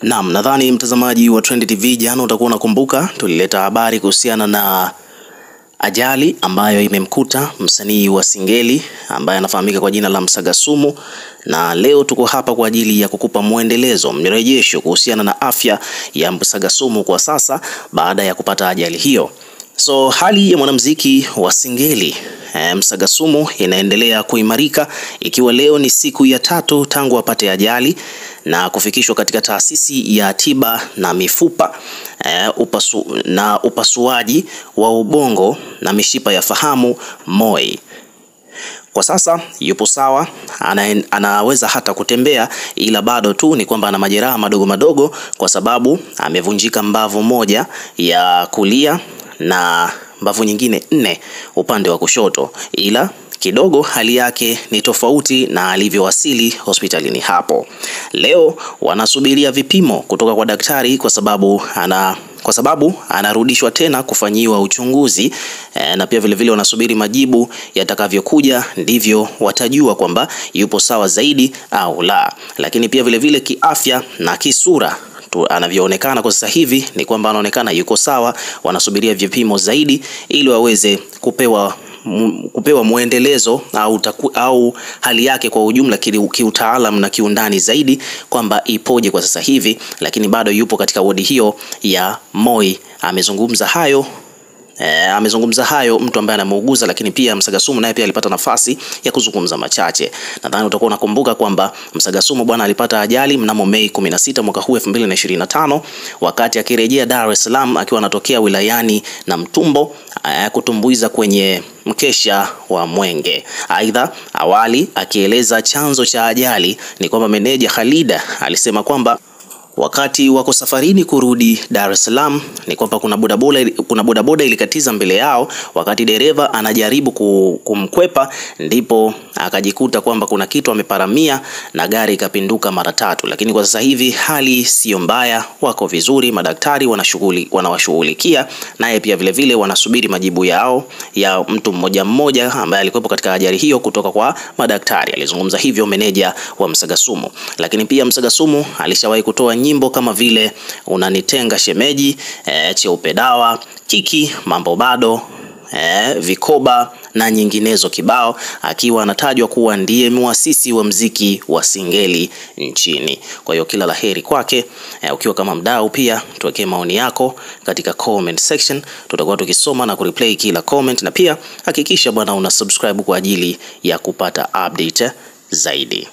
Naam, nadhani mtazamaji wa Trend TV jana utakuwa unakumbuka tulileta habari kuhusiana na ajali ambayo imemkuta msanii wa Singeli ambaye anafahamika kwa jina la Msagasumu, na leo tuko hapa kwa ajili ya kukupa muendelezo, mrejesho kuhusiana na afya ya Msagasumu kwa sasa baada ya kupata ajali hiyo. So hali ya mwanamuziki wa Singeli Msagasumu inaendelea kuimarika, ikiwa leo ni siku ya 3 tangu apate ajali na kufikishwa katika taasisi ya tiba na mifupa upasuaji wa ubongo na mishipa ya fahamu MOI. Kwa sasa yupo sawa, anaweza hata kutembea, ila bado tu ni kwamba ana majeraha madogo madogo kwa sababu amevunjika mbavu moja ya kulia na mbavu nyingine 4 upande wa kushoto, ila kidogo hali yake ni tofauti na alivyowasili hospitalini hapo. Leo wanasubiria vipimo kutoka kwa daktari kwa sababu anarudishwa tena kufanyiwa uchunguzi na pia vile wanasubiri majibu yatakavyokuja, ndivyo watajua kwamba yupo sawa zaidi au la. Lakini pia vile kiafya na kisura anavyoonekana kwa sasa hivi ni kwamba anaonekana yuko sawa. Wanasubiria vipimo zaidi ili waweze kupewa muendelezo au hali yake kwa ujumla kiutaalamu na kiundani zaidi kwamba ipoje kwa sasa hivi, lakini bado yupo katika wodi hiyo ya MOI. Amezungumza hayo mtu ambaye anamuuguza, lakini pia Msagasumu naye pia alipata nafasi ya kuzungumza machache. Nadhani utakuwa unakumbuka kwamba Msagasumu bwana alipata ajali mnamo Mei 16 mwaka huu 2025 wakati akirejea Dar es Salaam akiwa anatokea wilayani Namtumbo kutumbuiza kwenye mkesha wa Mwenge. Aidha, awali akieleza chanzo cha ajali ni kwamba meneja Khalida alisema kwamba wakati wako safarini kurudi Dar es Salaam ni kwamba kuna bodaboda ilikatiza mbele yao, wakati dereva anajaribu kumkwepa ndipo akajikuta kwamba kuna kitu ameparamia na gari ikapinduka mara 3. Lakini kwa sasa hivi hali sio mbaya, wako vizuri, madaktari wanawashughulikia, naye pia vile wanasubiri majibu yao ya mtu mmoja ambaye alikuwepo katika ajali hiyo kutoka kwa madaktari. Alizungumza hivyo meneja wa Msagasumu. Lakini pia Msagasumu alishawahi kutoa nyimbo kama vile Unanitenga Shemeji, Cheupe Dawa, Kiki, Mambo Bado, Vikoba na nyinginezo kibao, akiwa anatajwa kuwa ndiye muasisi wa mziki wa Singeli nchini. Kwa hiyo kila laheri kwake. Ukiwa kama mdau pia tuwekee maoni yako katika comment section, tutakuwa tukisoma na kureplay kila comment, na pia hakikisha bwana una subscribe kwa ajili ya kupata update zaidi.